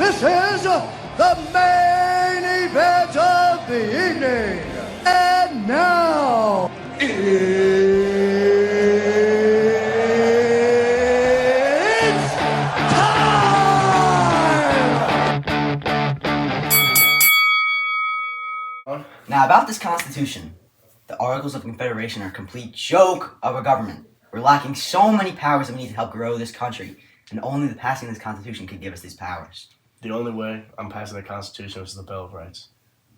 This is the main event of the evening. And now, it's time! Now, about this Constitution, the Articles of Confederation are a complete joke of a government. We're lacking so many powers that we need to help grow this country, and only the passing of this Constitution could give us these powers. The only way I'm passing the Constitution is the Bill of Rights.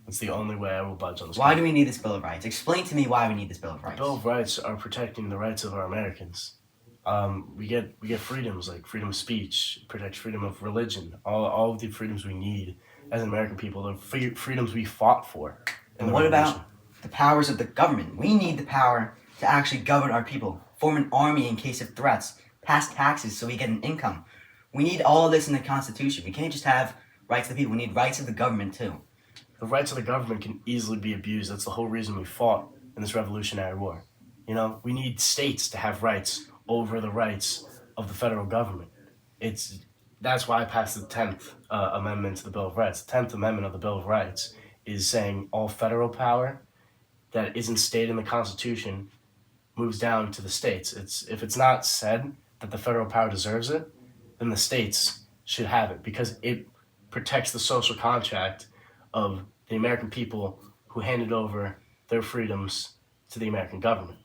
It's the only way I will budge on this. Why do we need this Bill of Rights? Explain to me why we need this Bill of Rights. The Bill of Rights are protecting the rights of our Americans. We get freedoms like freedom of speech, protects freedom of religion, all of the freedoms we need as American people, the freedoms we fought for. And what about the powers of the government? We need the power to actually govern our people, form an army in case of threats, pass taxes so we get an income. We need all of this in the Constitution. We can't just have rights of the people. We need rights of the government too. The rights of the government can easily be abused. That's the whole reason we fought in this Revolutionary War. You know, we need states to have rights over the rights of the federal government. That's why I passed the 10th Amendment to the Bill of Rights. The 10th Amendment of the Bill of Rights is saying all federal power that isn't stated in the Constitution moves down to the states. If it's not said that the federal power deserves it, then the states should have it because it protects the social contract of the American people who handed over their freedoms to the American government.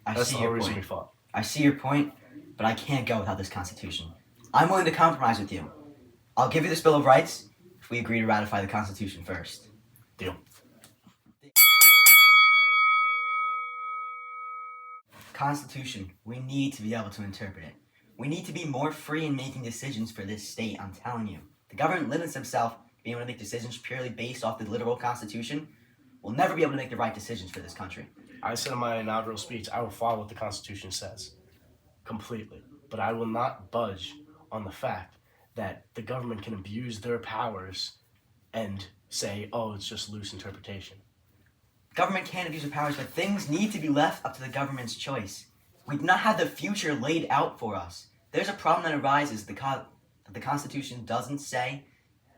That's the whole reason we fought. I see your point, but I can't go without this Constitution. I'm willing to compromise with you. I'll give you this Bill of Rights if we agree to ratify the Constitution first. Deal. Constitution, we need to be able to interpret it. We need to be more free in making decisions for this state, I'm telling you. The government limits themselves to being able to make decisions purely based off the literal Constitution. We'll never be able to make the right decisions for this country. I said in my inaugural speech, I will follow what the Constitution says. Completely. But I will not budge on the fact that the government can abuse their powers and say, oh, it's just loose interpretation. Government can't abuse their powers, but things need to be left up to the government's choice. We do not have the future laid out for us. There's a problem that arises that the Constitution doesn't say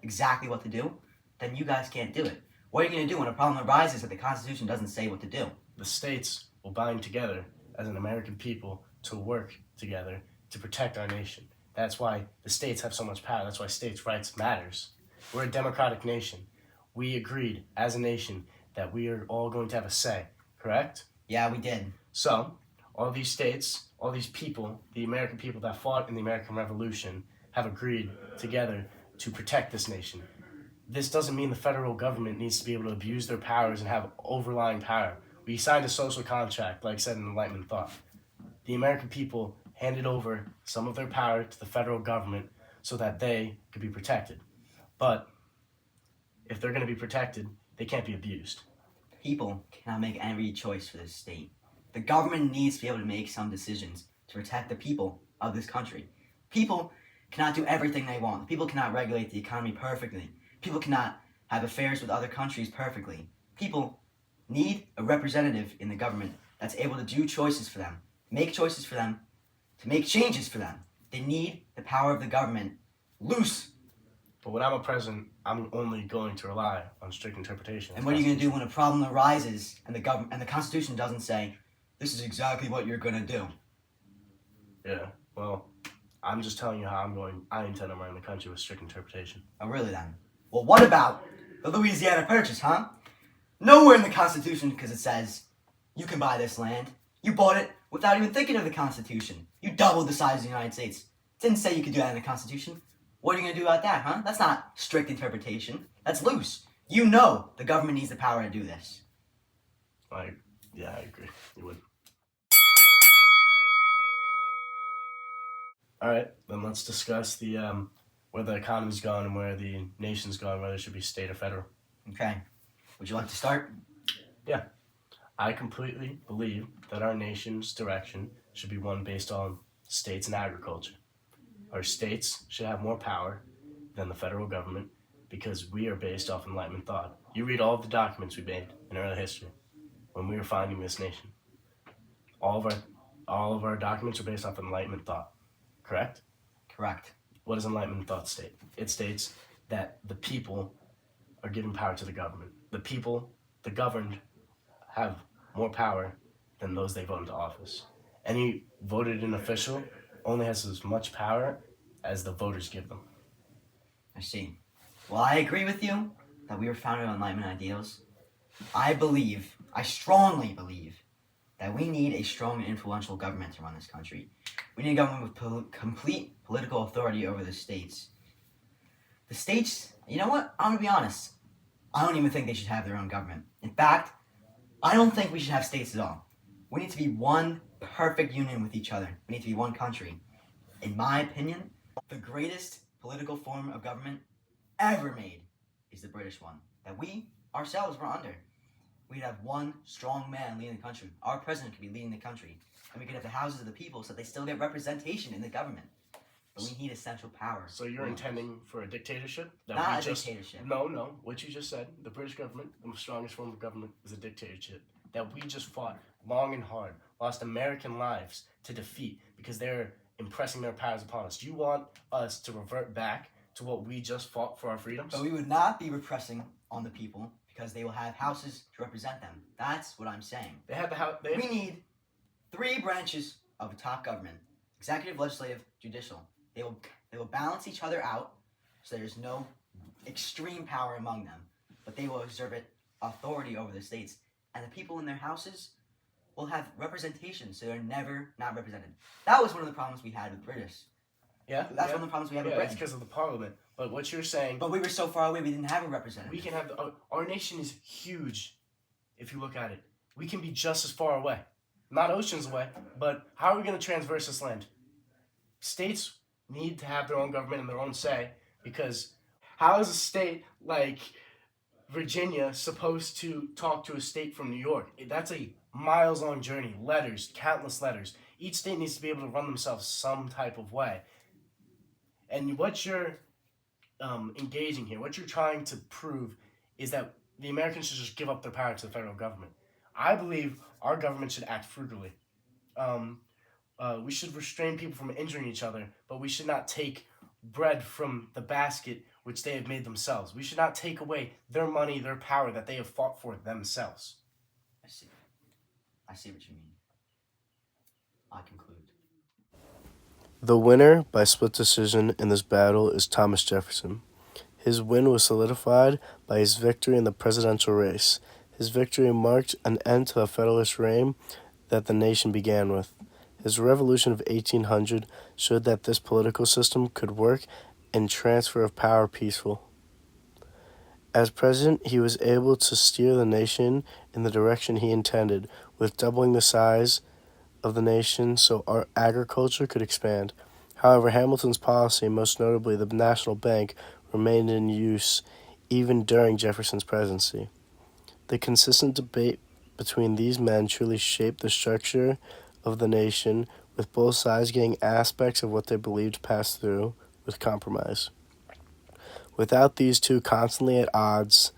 exactly what to do, then you guys can't do it. What are you going to do when a problem arises that the Constitution doesn't say what to do? The states will bind together as an American people to work together to protect our nation. That's why the states have so much power. That's why states' rights matters. We're a democratic nation. We agreed as a nation that we are all going to have a say, correct? Yeah, we did. So, all these states, all these people, the American people that fought in the American Revolution have agreed together to protect this nation. This doesn't mean the federal government needs to be able to abuse their powers and have overlying power. We signed a social contract, like said in Enlightenment thought. The American people handed over some of their power to the federal government so that they could be protected. But if they're going to be protected, they can't be abused. People cannot make every choice for this state. The government needs to be able to make some decisions to protect the people of this country. People cannot do everything they want. People cannot regulate the economy perfectly. People cannot have affairs with other countries perfectly. People need a representative in the government that's able to do choices for them, make choices for them, to make changes for them. They need the power of the government loose. But when I'm a president, I'm only going to rely on strict interpretation. And what are you going to do when a problem arises and the Constitution doesn't say, this is exactly what you're going to do? Yeah, well, I'm just telling you how I intend on running the country with strict interpretation. Oh, really then? Well, what about the Louisiana Purchase, huh? Nowhere in the Constitution because it says, you can buy this land. You bought it without even thinking of the Constitution. You doubled the size of the United States. It didn't say you could do that in the Constitution. What are you going to do about that, huh? That's not strict interpretation. That's loose. You know the government needs the power to do this. Yeah, I agree. You would. All right, then let's discuss the where the economy's gone and where the nation's gone, whether it should be state or federal. Okay. Would you like to start? Yeah. I completely believe that our nation's direction should be one based on states and agriculture. Our states should have more power than the federal government because we are based off Enlightenment thought. You read all of the documents we made in early history when we were founding this nation. All of our documents are based off Enlightenment thought, correct? Correct. What does Enlightenment thought state? It states that the people are giving power to the government. The people, the governed, have more power than those they vote into office. Any voted in official only has as much power as the voters give them. I see. Well, I agree with you that we were founded on Enlightenment ideals. I strongly believe, that we need a strong and influential government to run this country. We need a government with complete political authority over the states. The states, you know what? I'm going to be honest. I don't even think they should have their own government. In fact, I don't think we should have states at all. We need to be one perfect union with each other. We need to be one country. In my opinion, the greatest political form of government ever made is the British one that we ourselves were under. We'd have one strong man leading the country. Our president could be leading the country. And we could have the houses of the people so that they still get representation in the government. But we need essential power. So you're intending for a dictatorship? Not a dictatorship. No. What you just said, the British government, the strongest form of government, is a dictatorship that we just fought long and hard, lost American lives to defeat because they're impressing their powers upon us. Do you want us to revert back to what we just fought for our freedoms? But we would not be repressing on the people because they will have houses to represent them. That's what I'm saying. They have the house. We need 3 branches of top government: executive, legislative, judicial. They will balance each other out, so there's no extreme power among them, but they will exert authority over the states, and the people in their houses will have representation, so they're never not represented. That was one of the problems we had with British. That's one of the problems we had with Britain. It's because of the parliament. But what you're saying... But we were so far away, we didn't have a representative. We can have... our nation is huge, if you look at it. We can be just as far away. Not oceans away, but how are we going to transverse this land? States need to have their own government and their own say, because how is a state like Virginia supposed to talk to a state from New York? That's a miles-long journey. Letters, countless letters. Each state needs to be able to run themselves some type of way. And what you're engaging here, what you're trying to prove, is that the Americans should just give up their power to the federal government. I believe our government should act frugally. We should restrain people from injuring each other, but we should not take bread from the basket which they have made themselves. We should not take away their money, their power that they have fought for themselves. I see what you mean. I conclude. The winner by split decision in this battle is Thomas Jefferson. His win was solidified by his victory in the presidential race. His victory marked an end to the Federalist reign that the nation began with. His revolution of 1800 showed that this political system could work and transfer of power peaceful. As president, he was able to steer the nation in the direction he intended, with doubling the size of the nation so our agriculture could expand. However, Hamilton's policy, most notably the National Bank, remained in use even during Jefferson's presidency. The consistent debate between these men truly shaped the structure of the nation, with both sides getting aspects of what they believed passed through with compromise. Without these two constantly at odds,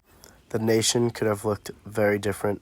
the nation could have looked very different